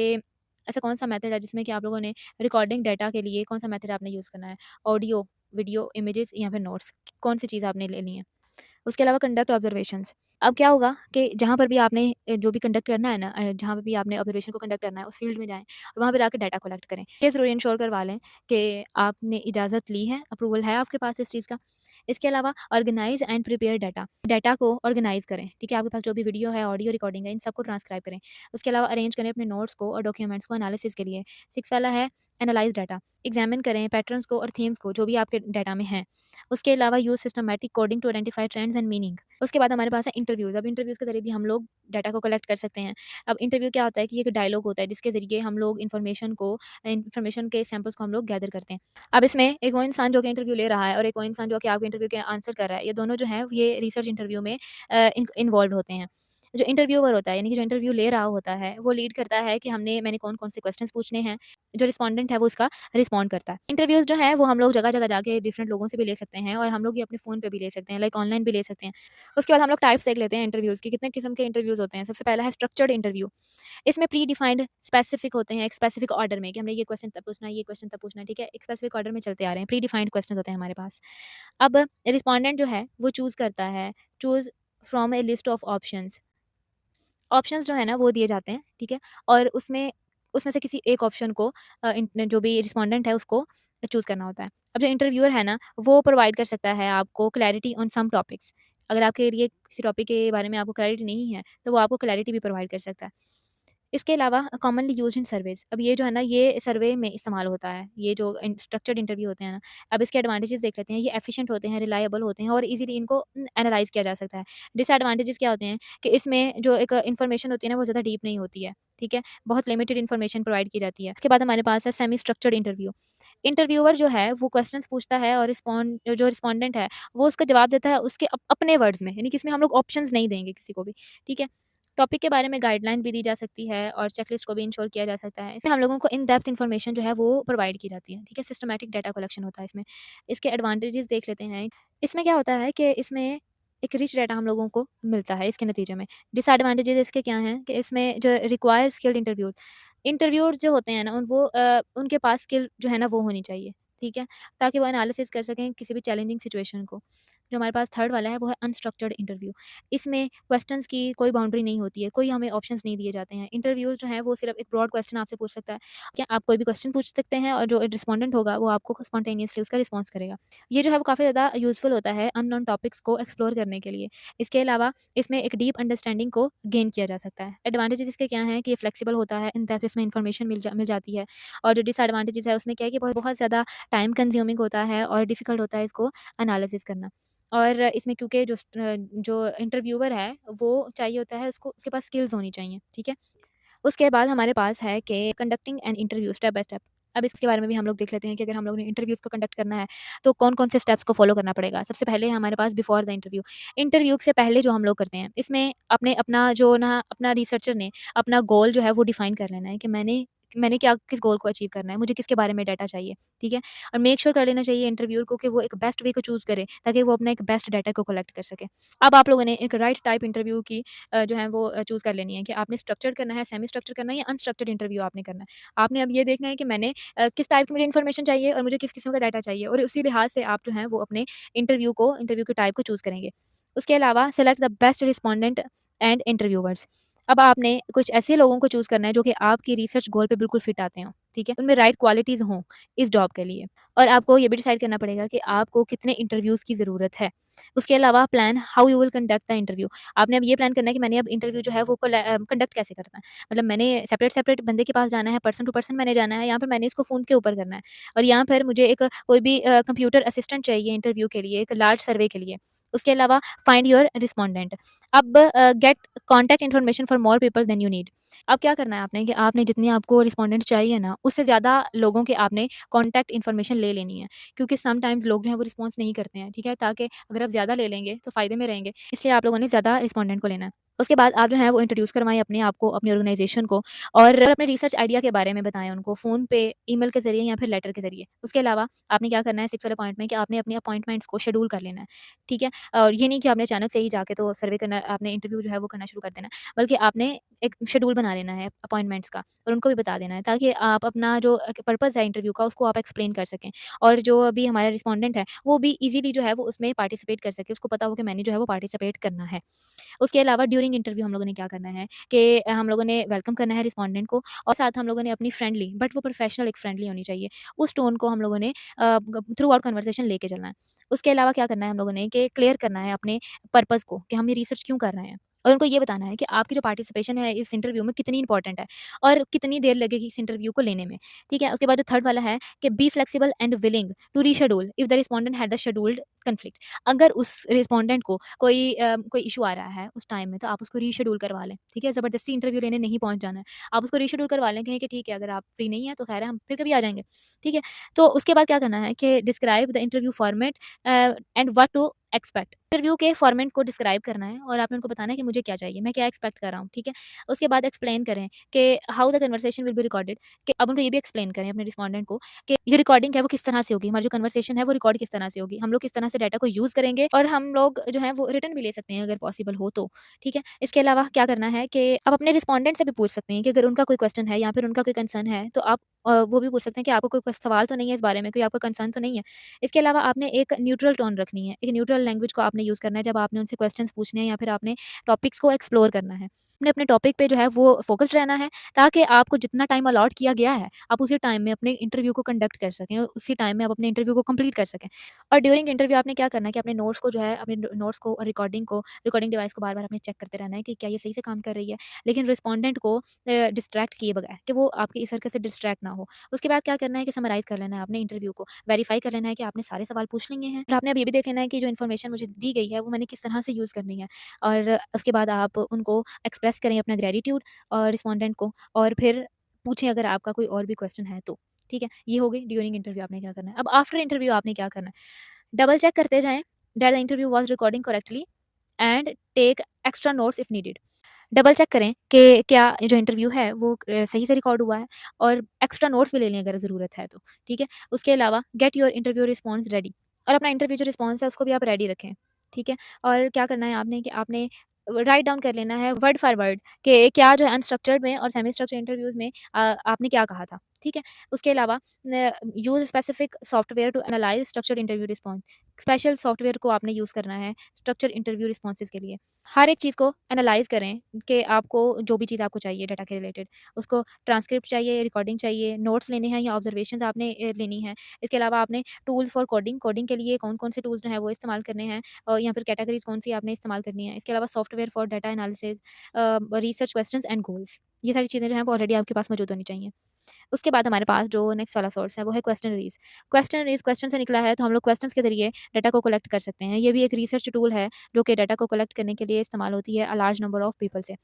ऐसा कौन-सा मेथड है जिसमें कि आप लोगों ने रिकॉर्डिंग डाटा के लिए कौन-सा मेथड आपने यूज़ करना है। ऑडियो, वीडियो, इमेजेस या फिर नोट्स, कौन-सी चीज़ आपने लेनी है। उसके अलावा कंडक्ट ऑब्जर्वेशंस। अब क्या होगा कि जहाँ पर भी आपने जो भी कंडक्ट करना है ना, जहाँ पे भी आपने ऑब्जर्वेशन को कंडक्ट करना है उस फील्ड में जाएँ और वहाँ पे जाके डाटा कलेक्ट करें। ये ज़रूर इंश्योर करवा लें कि आपने इजाज़त ली है, अप्रूवल है आपके पास इस चीज़ का। इसके अलावा organise and prepare data. Data को ऑर्गेनाइज़ करें, ठीक है? आपके पास जो भी वीडियो है, ऑडियो रिकॉर्डिंग है, इन सबको ट्रांसक्राइब करें। उसके अलावा अरेंज करें अपने नोट्स को और डॉक्यूमेंट्स को एनालिसिस के लिए। 6 वाला है एनालाइज़ डाटा। एग्ज़ामिन करें पैटर्न्स को और थीम्स को जो भी आपके डाटा में हैं। उसके अलावा use systematic coding to identify trends and meaning. उसके बाद हमारे पास है इंटरव्यूज़। अब इंटरव्यूज़ के ज़रिए भी हम लोग डाटा को कलेक्ट कर सकते हैं। अब इंटरव्यू क्या होता है कि ये एक डायलॉग होता है जिसके ज़रिए हम लोग इन्फॉर्मेशन के सैंपल्स को हम लोग गैदर करते हैं। अब इसमें एक वो इंसान जो कि इंटरव्यू ले रहा है और एक वो इंसान जो कि आपके इंटरव्यू के आंसर कर रहा है, ये दोनों जो हैं ये रिसर्च इंटरव्यू में इन्वॉल्व होते हैं। जो इंटरव्यूअर होता है, यानी कि जो इंटरव्यू ले रहा होता है, वो लीड करता है कि मैंने कौन-कौन से क्वेश्चंस पूछने हैं। जो रिस्पोंडेंट है वो उसका रिस्पॉन्ड करता है। इंटरव्यूज़ जो हैं वो हम लोग जगह-जगह जाके डिफरेंट लोगों से भी ले सकते हैं और हम लोग ये अपने फ़ोन पे भी ले सकते हैं, लाइक ऑनलाइन भी ले सकते हैं। उसके बाद हम लोग टाइप्स देख लेते हैं इंटरव्यूज़ की, कितने किस्म के इंटरव्यूज़ होते हैं। सबसे पहला है स्ट्रक्चर्ड इंटरव्यू। इसमें प्री डिफाइंड स्पेसिफिक होते हैं, एक स्पेसिफिक ऑर्डर में कि हमने ये क्वेश्चन तब पूछना है, ये क्वेश्चन तब पूछना है, ठीक है? एक स्पेसिफिक ऑर्डर में चलते आ रहे हैं, प्री डिफाइंड क्वेश्चन होते हैं हमारे पास। अब रिस्पोंडेंट जो है वो चूज़ करता है, choose from A list of options. Options जो है ना वो दिए जाते हैं, ठीक है? और उसमें उसमें से किसी एक ऑप्शन को जो भी रिस्पोंडेंट है उसको चूज़ करना होता है। अब जो इंटरव्यूअर है ना, वो प्रोवाइड कर सकता है आपको क्लैरिटी ऑन सम टॉपिक्स। अगर आपके लिए किसी टॉपिक के बारे में आपको क्लैरिटी नहीं है, तो वो आपको क्लैरिटी भी प्रोवाइड कर सकता है। इसके अलावा कॉमनली यूज्ड इन सर्विस, अब ये जो है ना ये सर्वे में इस्तेमाल होता है, ये जो स्ट्रक्चर्ड इंटरव्यू होते हैं ना। अब इसके एडवांटेजेस देख लेते हैं, ये एफिशिएंट होते हैं, रिलायबल होते हैं और इजीली इनको एनालाइज किया जा सकता है। डिसएडवांटेजेस क्या होते हैं कि इसमें जो एक इन्फॉर्मेशन होती है ना वो ज़्यादा डीप नहीं होती है, ठीक है? बहुत लिमिटेड इन्फॉर्मेशन प्रोवाइड की जाती है। उसके बाद हमारे पास है सेमी स्ट्रक्चर्ड इंटरव्यू। इंटरव्यूअर जो है वो क्वेश्चंस पूछता है और जो रिस्पोंडेंट है वो उसका जवाब देता है उसके अपने वर्ड्स में, यानी कि इसमें हम लोग ऑप्शंस नहीं देंगे किसी को भी, ठीक है? टॉपिक के बारे में गाइडलाइन भी दी जा सकती है और चेकलिस्ट को भी इंश्योर किया जा सकता है। इसमें हम लोगों को इन डेप्थ इन्फॉर्मेशन जो है वो प्रोवाइड की जाती है, ठीक है? सिस्टमैटिक डाटा कलेक्शन होता है इसमें। इसके एडवांटेजेस देख लेते हैं। इसमें क्या होता है कि इसमें एक रिच डाटा हम लोगों को मिलता है इसके नतीजे में। डिसएडवांटेजेस इसके क्या हैं कि इसमें जो रिक्वायर स्किल्ड इंटरव्यूअर जो होते हैं ना उनके पास स्किल जो है ना वो होनी चाहिए, ठीक है? ताकि वो एनालिसिस कर सकें किसी भी चैलेंजिंग सिचुएशन को। जो हमारे पास थर्ड वाला है वो है अनस्ट्रक्चर्ड इंटरव्यू। इसमें क्वेश्चंस की कोई बाउंड्री नहीं होती है, कोई हमें ऑप्शंस नहीं दिए जाते हैं। इंटरव्यूअर जो है वो सिर्फ एक ब्रॉड क्वेश्चन आपसे पूछ सकता है। क्या आप कोई भी क्वेश्चन पूछ सकते हैं और जो रिस्पोंडेंट होगा वो आपको स्पॉन्टेनियसली उसका रिस्पॉन्स करेगा। ये जो है वो काफ़ी ज़्यादा यूज़फुल होता है अननोन टॉपिक्स को एक्सप्लोर करने के लिए। इसके अलावा इसमें एक डीप अंडरस्टैंडिंग को गेन किया जा सकता है। एडवांटेजेस इसके क्या हैं कि ये फ्लेक्सिबल होता है, इन डेप्थ इसमें इन्फॉर्मेशन मिल जाती है और जो डिसएडवांटेजेस है उसमें क्या है कि बहुत बहुत ज़्यादा टाइम कंज्यूमिंग होता है और डिफ़िकल्ट होता है इसको एनालिसिस करना। और इसमें क्योंकि जो इंटरव्यूअर है वो चाहिए होता है उसको उसके पास स्किल्स होनी चाहिए, ठीक है? उसके बाद हमारे पास है कि conducting an interview step by step. अब इसके बारे में भी हम लोग देख लेते हैं कि अगर हम लोग ने इंटरव्यूज़ को कंडक्ट करना है, तो कौन-कौन से स्टेप्स को फ़ॉलो करना पड़ेगा। सबसे पहले है हमारे पास बिफोर द इंटरव्यू। इंटरव्यू से पहले जो हम लोग करते हैं, इसमें आपने अपना रिसर्चर ने अपना गोल जो है वो डिफाइन कर लेना है कि मैंने क्या किस गोल को अचीव करना है, मुझे किसके बारे में डाटा चाहिए, ठीक है? और मेक श्योर कर लेना चाहिए इंटरव्यूअर को कि वो एक बेस्ट वे को चूज़ करे, ताकि वो अपना एक बेस्ट डाटा को कलेक्ट कर सके। अब आप लोगों ने एक राइट टाइप इंटरव्यू की जो है वो चूज़ कर लेनी है कि आपने स्ट्रक्चर्ड करना है, सेमी स्ट्रक्चर करना है या अनस्ट्रक्चर्ड इंटरव्यू आपने करना है। आपने अब ये देखना है कि किस टाइप की मुझे इन्फॉर्मेशन चाहिए और मुझे किस किस्म का डाटा चाहिए और उसी लिहाज से आप जो है वो अपने इंटरव्यू के टाइप को चूज़ करेंगे। उसके अलावा select the best respondent and interviewers. अब आपने कुछ ऐसे लोगों को चूज़ करना है जो कि आपकी रिसर्च गोल पे बिल्कुल फिट आते हों, ठीक है? उनमें राइट क्वालिटीज़ हों इस जॉब के लिए। और आपको ये भी डिसाइड करना पड़ेगा कि आपको कितने इंटरव्यूज़ की ज़रूरत है। उसके अलावा plan how you will conduct the interview. आपने अब ये प्लान करना है कि मैंने अब इंटरव्यू जो है वो कंडक्ट कैसे करना है। मतलब मैंने सेपरेट-सेपरेट बंदे के पास जाना है, पर्सन टू पर्सन मैंने जाना है या फिर मैंने इसको फ़ोन के ऊपर करना है। और यहाँ पर मुझे एक कोई भी कंप्यूटर असिस्टेंट चाहिए इंटरव्यू के लिए, एक लार्ज सर्वे के लिए। उसके अलावा फाइंड योर रिस्पोंडेंट। अब get contact information for more people than you need. अब क्या करना है आपने कि आपने जितनी आपको रिस्पोंडेंट चाहिए ना, उससे ज़्यादा लोगों के आपने कॉन्टैक्ट इन्फॉर्मेशन ले लेनी है। क्योंकि समटाइम्स लोग जो हैं वो रिस्पॉन्स नहीं करते हैं, ठीक है? ताकि अगर आप ज़्यादा ले लेंगे तो फ़ायदे में रहेंगे, इसलिए आप लोगों ने ज़्यादा रिस्पोंडेंट को लेना है। उसके बाद आप जो है वो इंट्रोड्यूस करवाएँ अपने आप को, अपनी ऑर्गनाइज़ेशन को और अपने रिसर्च आइडिया के बारे में बताएँ उनको फ़ोन पे, ईमेल के ज़रिए या फिर लेटर के ज़रिए। उसके अलावा आपने क्या करना है 6 वाले पॉइंट में कि आपने अपनी अपॉइंटमेंट्स को शेड्यूल कर लेना है, ठीक है? और ये नहीं कि आपने अचानक से ही जाके तो सर्वे करना आपने इंटरव्यू जो है वो करना शुरू कर देना है, बल्कि आपने एक शेड्यूल बना लेना है अपॉइंटमेंट्स का और उनको भी बता देना है ताकि आप अपना जो पर्पज़ है इंटरव्यू का उसको आप एक्सप्लेन कर सकें और जो अभी हमारा रिस्पोंडेंट है, वो भी ईज़िली जो है वो उसमें पार्टिसिपेट कर सके, उसको पता हो कि मैंने जो है वो पार्टिसिपेट करना है। उसके अलावा ड्यूरिंग इंटरव्यू हम लोगों ने क्या करना है कि हम लोगों ने वेलकम करना है रिस्पोंडेंट को और साथ हम लोगों ने अपनी फ्रेंडली बट वो प्रोफेशनल एक फ्रेंडली होनी चाहिए, उस टोन को हम लोगों ने थ्रू आउट कन्वर्सेशन लेके चलना है। उसके अलावा क्या करना है हम लोगों ने कि क्लियर करना है अपने पर्पज़ को कि हम ये रिसर्च क्यों कर रहे हैं और उनको ये बताना है कि आपकी जो पार्टिसिपेशन है इस इंटरव्यू में कितनी इंपॉर्टेंट है और कितनी देर लगेगी इस इंटरव्यू को लेने में, ठीक है? उसके बाद जो थर्ड वाला है कि be flexible and willing to reschedule if the respondent had the scheduled conflict. अगर उस रिस्पोंडेंट को कोई इश्यू आ रहा है उस टाइम में तो आप उसको रीशेड्यूल करवा लें, ठीक है? ज़बरदस्ती इंटरव्यू लेने नहीं पहुँच जाना है। आप उसको रीशेड्यूल करवा लें, कहें कि ठीक है अगर आप फ्री नहीं हैं तो ख़ैर है हम फिर कभी आ जाएँगे, ठीक है? तो उसके बाद क्या करना है कि describe the interview format and what to expect. Interview के फॉर्मेट को डिस्क्राइब करना है और आपने उनको बताना है कि मुझे क्या चाहिए, मैं क्या एक्सपेक्ट कर रहा हूँ, ठीक है? उसके बाद एक्सप्लेन करें कि how the conversation will be recorded, कि अब उनको ये भी एक्सप्लेन करें अपने रिस्पोंडेंट को कि ये रिकॉर्डिंग है वो किस तरह से होगी, हमारी जो कन्वर्सेशन है वो रिकॉर्ड किस तरह से होगी, हम लोग किस तरह से डाटा को यूज़ करेंगे और हम लोग जो है वो रिटर्न भी ले सकते हैं अगर पॉसिबल हो तो, ठीक है? इसके अलावा क्या करना है कि आप अपने रिस्पोंडेंट से भी पूछ सकते हैं कि अगर उनका कोई क्वेश्चन है या फिर उनका कोई कंसर्न है तो आप वो भी पूछ सकते हैं कि आपको कोई सवाल तो नहीं है इस बारे में, कोई आपका कंसर्न तो नहीं है। इसके अलावा आपने एक न्यूट्रल टोन रखनी है, एक न्यूट्रल लैंग्वेज को आपने यूज़ करना है जब आपने उनसे क्वेश्चंस पूछने हैं या फिर आपने टॉपिक्स को एक्सप्लोर करना है। आपने अपने टॉपिक पे जो है वो फ़ोकस्ड रहना है ताकि आपको जितना टाइम अलॉट किया गया है, आप उसी टाइम में अपने इंटरव्यू को कंडक्ट कर सकें, उसी टाइम में आप अपने इंटरव्यू को कंप्लीट कर सकें। और ड्यूरिंग इंटरव्यू आपने क्या करना है कि अपने नोट्स को जो है अपने नोट्स को और रिकॉर्डिंग डिवाइस को बार-बार आपने चेक करते रहना है कि क्या ये सही से काम कर रही है। लेकिन रिस्पोंडेंट को डिस्ट्रैक्ट किए बगैर कि वो आपके इस हरकत से डिस्ट्रैक्ट ना हो। उसके बाद क्या करना है कि समराइज़ कर लेना है अपने इंटरव्यू को, वेरीफाई कर लेना है कि आपने सारे सवाल पूछ लिए हैं और आपने अब ये भी देख लेना है कि जो इन्फॉर्मेशन मुझे दी गई है वो मैंने किस तरह से यूज़ करनी है। और उसके बाद आप उनको एक्सप्रेस करें अपना ग्रैटिट्यूड रिस्पोंडेंट को और फिर पूछें अगर आपका कोई और भी क्वेश्चन है तो। ठीक है? ये हो गई ड्यूरिंग इंटरव्यू आपने क्या करना है। अब आफ्टर इंटरव्यू आपने क्या करना है, डबल चेक करते जाएँ that the interview was recording correctly and take extra notes if needed. Double check करें कि क्या जो इंटरव्यू है वो सही से रिकॉर्ड हुआ है और एक्स्ट्रा नोट्स भी ले लें अगर ज़रूरत है तो, ठीक है? उसके अलावा get your interview response ready और अपना इंटरव्यू जो रिस्पॉन्स है उसको भी आप रेडी रखें, ठीक है? और क्या करना है आपने कि आपने राइट डाउन कर लेना है वर्ड फॉर वर्ड कि क्या जो है अनस्ट्रक्चर्ड में और सेमी स्ट्रक्चर्ड इंटरव्यूज़ में आपने क्या कहा था, ठीक है? उसके अलावा use specific software to analyse structured interview response. Special software को आपने यूज़ करना है स्ट्रक्चर्ड इंटरव्यू रिस्पॉन्सेज़ के लिए। हर एक चीज़ को एनालाइज़ करें कि आपको जो भी चीज़ आपको चाहिए डाटा के रिलेटेड, उसको ट्रांसक्रिप्ट चाहिए, रिकॉर्डिंग चाहिए, नोट्स लेने हैं या ऑब्जर्वेशंस आपने लेनी है। इसके अलावा आपने टूल्स फॉर कोडिंग, कोडिंग के लिए कौन-कौन से टूल्स जो हैं वो इस्तेमाल करने हैं या फिर कैटेगरीज़ कौन-सी आपने इस्तेमाल करनी है। इसके अलावा software for data analysis research questions and goals. ये सारी चीज़ें जो हैं वो ऑलरेडी आपके पास मौजूद होनी चाहिए। उसके बाद हमारे पास जो नेक्स्ट वाला सोर्स है वो है क्वेश्चनरीज़। क्वेश्चनरीज़ क्वेश्चन से निकला है तो हम लोग क्वेश्चंस के ज़रिए डाटा को कलेक्ट कर सकते हैं। ये भी एक रिसर्च टूल है जो कि डाटा को कलेक्ट करने के लिए इस्तेमाल होती है अ लार्ज नंबर ऑफ पीपल से।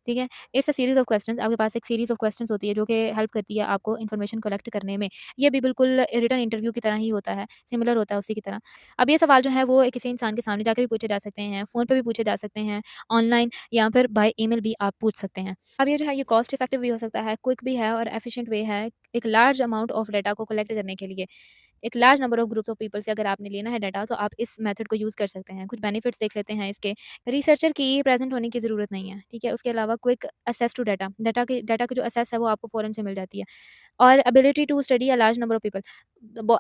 ठीक है? It's a series of questions आपके पास एक सीरीज़ ऑफ क्वेश्चन्स होती है जो कि हेल्प करती है आपको इन्फॉर्मेशन कलेक्ट करने में। ये भी बिल्कुल रिटन इंटरव्यू की तरह ही होता है, सिमिलर होता है उसी की तरह। अब ये सवाल जो है वो किसी इंसान के सामने जाके भी पूछे जा सकते हैं, फ़ोन पे भी पूछे जा सकते हैं, ऑनलाइन या फिर बाय ईमेल भी आप पूछ सकते हैं। अब ये जो है ये कॉस्ट इफेक्टिव भी हो सकता है, क्विक भी है और एफिशिएंट वे है एक लार्ज अमाउंट ऑफ डाटा को कलेक्ट करने के लिए। एक large number of groups of people से अगर आपने लेना है डाटा तो आप इस मेथड को यूज़ कर सकते हैं। कुछ बेनिफिट्स देख लेते हैं इसके। रिसर्चर की प्रेज़ेंट होने की ज़रूरत नहीं है, ठीक है? उसके अलावा quick access to data, data की जो एक्सेस है वो आपको फ़ौरन से मिल जाती है। और ability to study a large number of people,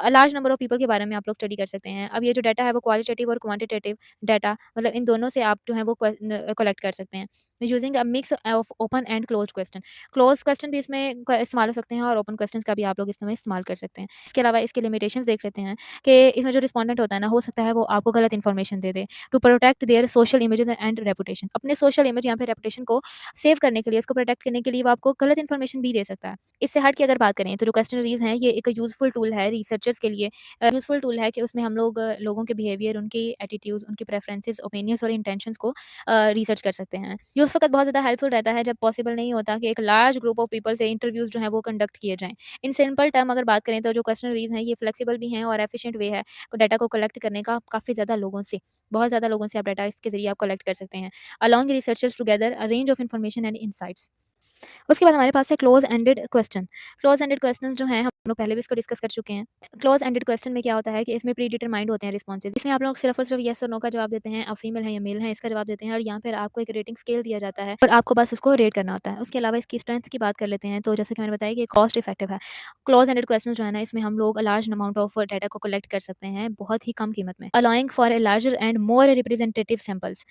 large number of people के बारे में आप लोग स्टडी कर सकते हैं। अब ये जो डाटा है वो क्वालिटेटिव और क्वांटिटेटिव डाटा मतलब इन दोनों से आप जो है वो कलेक्ट कर सकते हैं। Using a mix of open and closed question. Close question भी इसमें इस्तेमाल हो सकते हैं और ओपन क्वेश्चंस का भी आप लोग इसमें इस्तेमाल कर सकते हैं। इसके अलावा इसके लिमिटेशंस देख लेते हैं कि इसमें जो रिस्पोंडेंट होता है ना, हो सकता है वो आपको गलत इन्फॉर्मेशन दे दे। To protect their social images and reputation, अपने सोशल इमेज या फिर रेपुटेशन को सेव करने के लिए, उसको प्रोटेक्ट करने के लिए वो आपको गलत इन्फॉर्मेशन भी दे सकता है। इससे हट के अगर बात करें तो जो क्वेश्चनरीज़ हैं ये एक यूज़फुल टूल है रिसर्चर्स के लिए। यूज़फुल टूल है कि उसमें हम लोग लोगों के बिहेवियर, उनकी एटीट्यूड्स, उनकी प्रेफरेंसेस, ओपिनियंस और इंटेंशंस को रिसर्च कर सकते हैं। ये उस वक़्त बहुत ज़्यादा हेल्पफुल रहता है जब पॉसिबल नहीं होता कि एक लार्ज ग्रुप ऑफ पीपल से इंटरव्यूज़ जो हैं वो कंडक्ट किए जाएँ। इन सिंपल टर्म अगर बात करें तो जो क्वेश्चनरीज़ हैं ये फ्लेक्सिबल भी हैं और एफिशिएंट वे है डाटा को कलेक्ट करने का काफ़ी ज़्यादा लोगों से, बहुत ज़्यादा लोगों से आप डाटा इसके ज़रिए आप कलेक्ट कर सकते हैं। Along researchers together a range of information and insights. उसके बाद हमारे पास है close ended question. Close ended question जो हैं हम लोग पहले भी इसको डिस्कस कर चुके हैं। क्लोज एंडेड क्वेश्चन में क्या होता है कि इसमें प्री डिटरमाइंड होते हैं रिस्पॉन्सेज। इसमें आप लोग सिर्फ और सिर्फ येस और नो का जवाब देते हैं, आप फीमेल हैं या मेल हैं इसका जवाब देते हैं और यहाँ फिर आपको एक रेटिंग स्केल दिया जाता है और आपको बस उसको रेट करना होता है। उसके अलावा इसकी स्ट्रेंथ की बात कर लेते हैं तो जैसे कि मैंने बताया कि कॉस्ट इफेक्टिव है। क्लोज एंडेड क्वेश्चन जो है ना इसमें हम लोग लार्ज अमाउंट ऑफ डाटा को कलेक्ट कर सकते हैं बहुत ही कम कीमत में। Allowing for a larger and more representative samples,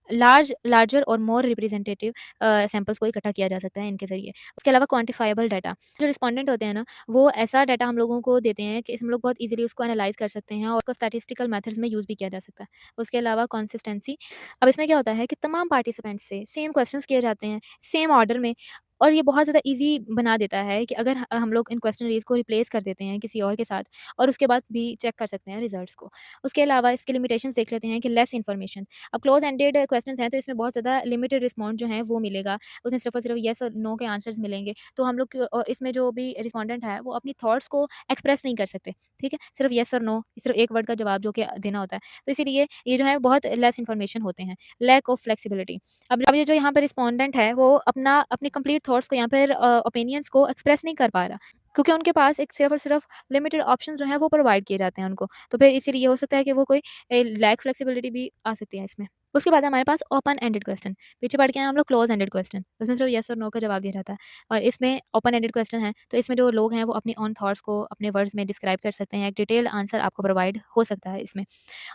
larger और मोर रिप्रेजेंटेटिव सैंपल्स को इकट्ठा किया जा सकता है इनके ज़रिए। उसके अलावा क्वांटिफाइबल डाटा, जो रिस्पोंडेंट होते हैं ना, वो ऐसा डाटा हम लोगों को देते हैं कि हम लोग बहुत ईज़िली उसको एनालाइज़ कर सकते हैं और उसको स्टैटिस्टिकल मेथड्स में यूज़ भी किया जा सकता है। उसके अलावा कंसिस्टेंसी, अब इसमें क्या होता है कि तमाम पार्टिसिपेंट्स से सेम क्वेश्चंस किए जाते हैं, सेम ऑर्डर में और ये बहुत ज़्यादा ईज़ी बना देता है कि अगर हम लोग इन क्वेश्चनरीज़ को रिप्लेस कर देते हैं किसी और के साथ और उसके बाद भी चेक कर सकते हैं रिज़ल्ट्स को। उसके अलावा इसके लिमिटेशंस देख लेते हैं कि लेस इन्फॉर्मेशन। अब क्लोज़ एंडेड क्वेश्चंस हैं तो इसमें बहुत ज़्यादा लिमिटेड रिस्पॉन्ड जो है वो मिलेगा। उसमें सिर्फ़ और सिर्फ़ येस और नो के आंसर्स मिलेंगे। तो हम लोग इसमें जो भी रिस्पोंडेंट है वो अपनी थॉट्स को एक्सप्रेस नहीं कर सकते, ठीक है? सिर्फ़ येस और नो, सिर्फ़ एक वर्ड का जवाब जो कि देना होता है। तो इसीलिए ये जो है बहुत लेस इन्फॉर्मेशन होते हैं। Lack of flexibility. अब ये जो यहाँ पे रिस्पोंडेंट है वो अपने कंप्लीट थॉट्स को यहाँ पर ओपिनियंस को एक्सप्रेस नहीं कर पा रहा, क्योंकि उनके पास एक सिर्फ़ और सिर्फ़ लिमिटेड ऑप्शंस जो हैं वो प्रोवाइड किए जाते हैं उनको। तो फिर इसीलिए हो सकता है कि वो कोई लैक फ्लेक्सिबिलिटी भी आ सकती है इसमें। उसके बाद हमारे पास ओपन एंडेड क्वेश्चन, पीछे पढ़ के आए हम लोग क्लोज एंडेड क्वेश्चन, उसमें सिर्फ येस और नो का जवाब दिया जाता है। और इसमें ओपन एंडेड क्वेश्चन है तो इसमें जो लोग हैं वो अपनी ऑन थॉट्स को अपने वर्ड्स में डिस्क्राइब कर सकते हैं, एक डिटेल्ड आंसर आपको प्रोवाइड हो सकता है इसमें।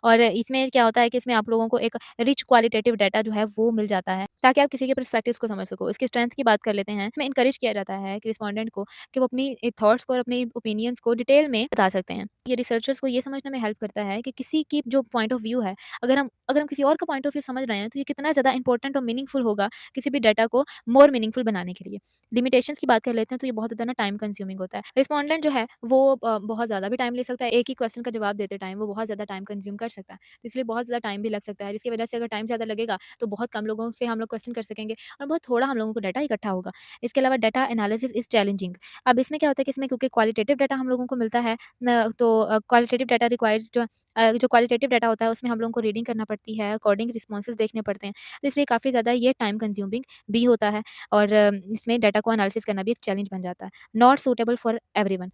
और इसमें क्या होता है कि इसमें आप लोगों को एक रिच क्वालिटेटिव डाटा जो है वो मिल जाता है, ताकि आप किसी के पर्सपेक्टिव्स को समझ सको। इसकी स्ट्रेंथ की बात कर लेते हैं, इसमें इनकरेज किया जाता है कि रिस्पोंडेंट को कि वो अपनी थॉट्स को और अपनी ओपिनियंस को डिटेल में बता सकते हैं। ये रिसर्चर्स को ये समझने में हेल्प करता है कि किसी की जो पॉइंट ऑफ व्यू है, अगर हम किसी और का पॉइंट ऑफ व्यू समझ रहे हैं तो ये कितना ज़्यादा इंपॉर्टेंट और मीनिंगफुल होगा किसी भी डाटा को मोर मीनिंगफुल बनाने के लिए। लिमिटेशंस की बात कर लेते हैं तो ये बहुत ज़्यादा ना टाइम कंज्यूमिंग होता है। रिस्पोंडेंट जो है वो बहुत ज़्यादा भी टाइम ले सकता है, एक ही क्वेश्चन का जवाब देते टाइम वो बहुत ज़्यादा टाइम कंज्यूम कर सकता है। तो इसलिए बहुत ज़्यादा टाइम भी लग सकता है, जिसकी वजह से अगर टाइम ज़्यादा लगेगा तो बहुत कम लोगों से हम लोग क्वेश्चन कर सकेंगे और बहुत थोड़ा हम लोगों को डाटा इकट्ठा होगा। इसके अलावा डाटा एनालिसिस इज़ चैलेंजिंग। अब इसमें क्या होता है कि इसमें क्योंकि क्वालिटेटिव डाटा हम लोगों को मिलता है न, तो क्वालिटेटिव डाटा रिक्वायर्स जो क्वालिटेटिव डाटा होता है उसमें हम लोगों को रीडिंग करना पड़ती है, अकॉर्डिंग रिस्पॉन्सेज़ देखने पड़ते हैं। तो इसलिए काफ़ी ज़्यादा ये टाइम कंज्यूमिंग भी होता है और इसमें डाटा को एनालिसिस करना भी एक चैलेंज बन जाता है। Not suitable for everyone.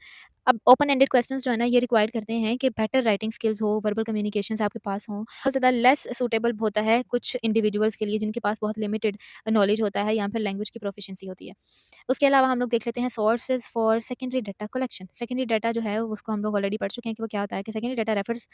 अब ओपन एंडेड क्वेश्चंस जो है ना ये रिक्वायर करते हैं कि बेटर राइटिंग स्किल्स हो, वर्बल कम्युनिकेशंस आपके पास हों। बहुत ज़्यादा लेस सूटेबल होता है कुछ इंडिविजुअल्स के लिए जिनके पास बहुत लिमिटेड नॉलेज होता है या फिर लैंग्वेज की प्रोफिशिएंसी होती है। उसके अलावा हम लोग देख लेते हैं sources for secondary data collection. Secondary data जो है उसको हम लोग ऑलरेडी पढ़ चुके हैं कि वो क्या होता है कि secondary data refers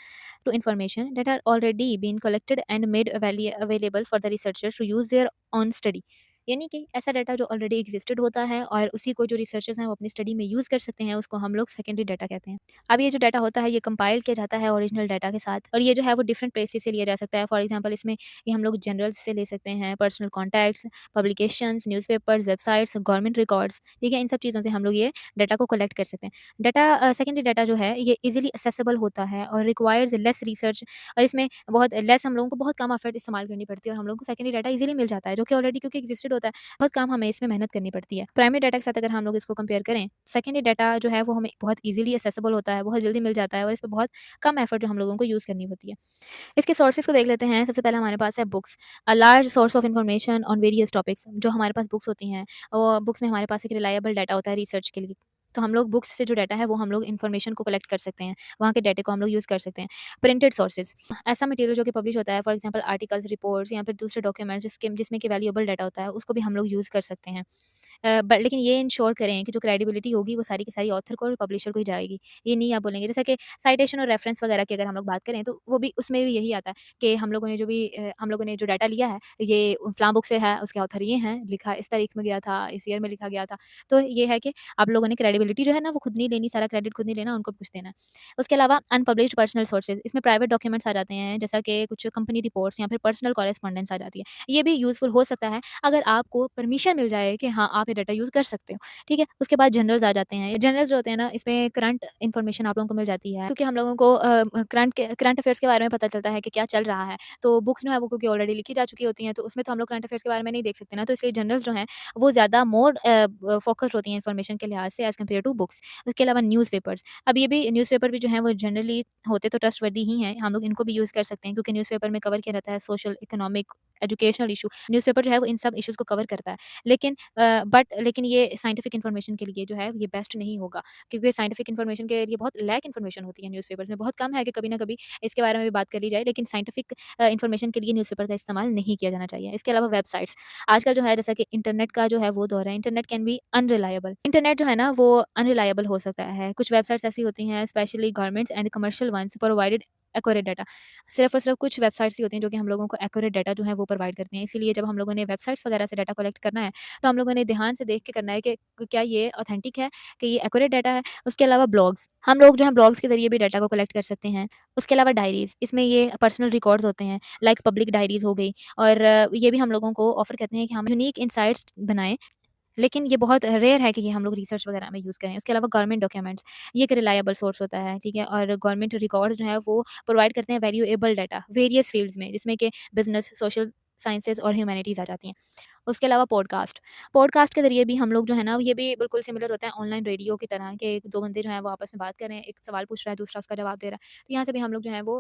to information that are already been collected and made available for the researchers to use their own study. यानी कि ऐसा डाटा जो ऑलरेडी एग्जिस्टेड होता है और उसी को जो रिसर्चर्स हैं वो अपनी स्टडी में यूज़ कर सकते हैं, उसको हम लोग सेकेंडरी डाटा कहते हैं। अब ये जो डाटा होता है ये कंपाइल किया जाता है ओरिजिनल डाटा के साथ और ये जो है वो डिफरेंट प्लेसेस से लिया जा सकता है। फॉर एग्जांपल इसमें ये हम लोग जनरल्स से ले सकते हैं, personal contacts, publications, newspapers, websites, government records, ठीक है? इन सब चीज़ों से हम लोग ये डाटा को कलेक्ट कर सकते हैं। डाटा सेकेंडरी डाटा जो है ये ईज़िली एक्सेसिबल होता है और रिक्वायर्स लेस रिसर्च और इसमें बहुत लेस हम लोगों को बहुत कम एफर्ट इस्तेमाल करनी पड़ती है और हम लोगों को सेकेंडरी डाटा ईज़िली मिल जाता है, जो कि ऑलरेडी क्योंकि एक्जिस्टेड होता है, बहुत कम हमें इसमें मेहनत करनी पड़ती है। प्राइमरी डाटा के साथ अगर हम लोग इसको कंपेयर करें, सेकेंडरी डाटा जो है वो हमें बहुत ईज़िली एक्सेसिबल होता है, बहुत जल्दी मिल जाता है और इसमें बहुत कम एफर्ट जो हम लोगों को यूज़ करनी होती है। इसके सोर्सेज़ को देख लेते हैं। सबसे पहले हमारे पास है books, a large source of information on various topics. जो हमारे पास बुक्स होती हैं, वो बुक्स में हमारे पास एक रिलायबल डाटा होता है रिसर्च के लिए। तो हम लोग बुक्स से जो डाटा है वो हम लोग इन्फॉर्मेशन को कलेक्ट कर सकते हैं, वहाँ के डाटे को हम लोग यूज़ कर सकते हैं। प्रिंटेड सोर्सेज़, ऐसा मटेरियल जो कि पब्लिश होता है, फॉर एग्जांपल आर्टिकल्स, रिपोर्ट्स या फिर दूसरे डॉक्यूमेंट्स जिसमें कि वैल्यूएबल डाटा होता है, उसको भी हम लोग यूज़ कर सकते हैं। बट लेकिन ये इंश्योर करें कि जो क्रेडिबिलिटी होगी वो सारी की सारी ऑथर को और पब्लिशर को ही जाएगी। ये नहीं आप बोलेंगे जैसा कि साइटेशन और रेफरेंस वगैरह की अगर हम लोग बात करें तो वो भी उसमें भी यही आता है कि हम लोगों ने जो डाटा लिया है ये फ़लाँ बुक से है, उसके ऑथर ये हैं, लिखा इस तारीख में गया था, इस ईयर में लिखा गया था। तो ये है कि आप लोगों ने क्रेडिबिलिटी जो है ना वो खुद नहीं लेनी, सारा क्रेडिट खुद नहीं लेना, उनको कुछ देना है। उसके अलावा अनपब्लिश्ड पर्सनल सोर्सेज़, इसमें प्राइवेट डॉक्यूमेंट्स आ जाते हैं, जैसा कि कुछ कंपनी रिपोर्ट्स या फिर पर्सनल कॉरेस्पॉन्डेंस आ जाती है। ये भी यूज़फुल हो सकता है अगर आपको परमिशन मिल जाए कि हाँ, आप ये डाटा यूज़ कर सकते हो, ठीक है? उसके बाद जनरल्स आ जाते हैं। जनरल्स जो होते हैं ना, इसमें करंट इन्फॉर्मेशन आप लोगों को मिल जाती है, क्योंकि हम लोगों को करंट अफेयर्स के बारे में पता चलता है कि क्या चल रहा है। तो बुक्स जो है वो क्योंकि ऑलरेडी लिखी जा चुकी होती हैं, तो उसमें तो हम लोग करंट अफेयर्स के बारे में नहीं देख सकते ना, तो इसलिए जनरल्स जो हैं, वो ज़्यादा मोर फ़ोकस्ड होती हैं इन्फॉर्मेशन के लिहाज़ से एज़ कम्पेयर टू बुक्स। उसके अलावा न्यूज़पेपर्स, अब ये भी न्यूज़पेपर भी जो हैं वो जनरली होते तो ट्रस्टवर्दी ही हैं, हम लोग इनको भी यूज़ कर सकते हैं क्योंकि न्यूज़पेपर में कवर किया रहता है social, economic, educational issue. Newspaper जो है वो इन सब इश्यूज़ को कवर करता है। लेकिन ये साइंटिफिक इन्फॉर्मेशन के लिए जो है ये बेस्ट नहीं होगा, क्योंकि साइंटिफिक इन्फॉर्मेशन के लिए बहुत लैक इन्फॉर्मेशन होती है न्यूज़पेपर्स में। बहुत कम है कि कभी ना कभी इसके बारे में भी बात कर ली जाए, लेकिन साइंटिफिक इन्फॉर्मेशन के लिए न्यूज़पेपर का इस्तेमाल नहीं किया जाना चाहिए। इसके अलावा वेबसाइट्स, आजकल जो है जैसा कि इंटरनेट का जो है वो दौर है, internet can be unreliable. Internet जो है ना वो अनरिलायबल हो सकता है। कुछ वेबसाइट्स ऐसी होती हैं, specially governments and commercial ones provided accurate data. सिर्फ़ और सिर्फ़ कुछ वेबसाइट्स ही होती हैं जो कि हम लोगों को एक्यूरेट डाटा जो है वो प्रोवाइड करती हैं। इसीलिए जब हम लोगों ने वेबसाइट्स वगैरह से डाटा कलेक्ट करना है, तो हम लोगों ने ध्यान से देख के करना है कि क्या ये ऑथेंटिक है, कि ये एक्यूरेट डाटा है। उसके अलावा ब्लॉग्स, हम लोग जो है ब्लॉग्स के ज़रिए भी डाटा को कलेक्ट कर सकते हैं। उसके अलावा डायरीज़, इसमें ये पर्सनल रिकॉर्ड्स होते हैं, लाइक पब्लिक डायरीज़ हो गई और ये भी हम लोगों को ऑफ़र करते हैं कि हम यूनिक इनसाइट्स बनाएँ लेकिन ये बहुत रेयर है कि ये हम लोग रिसर्च वगैरह में यूज़ करें। उसके अलावा गवर्नमेंट डॉक्यूमेंट्स, ये एक रिलायबल सोर्स होता है, ठीक है? और गवर्नमेंट रिकॉर्ड जो है वो प्रोवाइड करते हैं वैल्यूएबल डाटा वेरियस फ़ील्ड्स में, जिसमें कि बिज़नेस, सोशल साइंसेज़ और ह्यूमैनिटीज़ आ जाती हैं। उसके अलावा पॉडकास्ट, पॉडकास्ट के ज़रिए भी हम लोग जो है ना, ये भी बिल्कुल सिमिलर होता है ऑनलाइन रेडियो की तरह कि 2 बंदे जो हैं वो आपस में बात कर रहे हैं, एक सवाल पूछ रहा है, दूसरा उसका जवाब दे रहा है। तो यहाँ से भी हम लोग जो है वो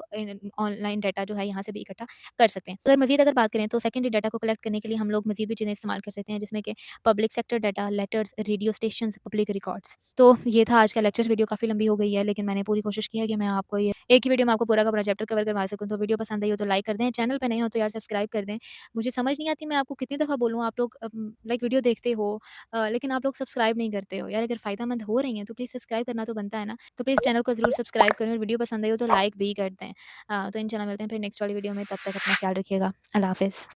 ऑनलाइन डाटा जो है यहाँ से भी इकट्ठा कर सकते हैं। अगर बात करें तो सेकेंडरी डाटा को कलेक्ट करने के लिए हम लोग मज़ीद भी चीज़ें इस्तेमाल कर सकते हैं, जिसमें कि public sector data, letters, radio stations, public records. तो ये था आज का लेक्चर। वीडियो काफ़ी लंबी हो गई है, लेकिन मैंने पूरी कोशिश की है कि मैं आपको ये एक ही वीडियो में आपको पूरा का पूरा चैप्टर कवर करवा सकूँ। तो वीडियो पसंद आई हो तो लाइक कर दें, चैनल पे नए हो तो यार सब्सक्राइब कर दें। मुझे समझ नहीं आती मैं आपको कितनी दफ़ा बोलूँ, आप लोग लाइक वीडियो देखते हो लेकिन आप लोग सब्सक्राइब नहीं करते हो। यार अगर फ़ायदेमंद हो रही हैं तो प्लीज़ सब्सक्राइब करना तो बनता है ना। तो प्लीज़ चैनल को ज़रूर सब्सक्राइब करें और वीडियो पसंद आई हो तो लाइक भी कर दें। तो इंशाल्लाह मिलते हैं फिर नेक्स्ट वाली वीडियो में, तब तक अपना ख्याल रखिएगा। अल्लाह हाफ़िज़।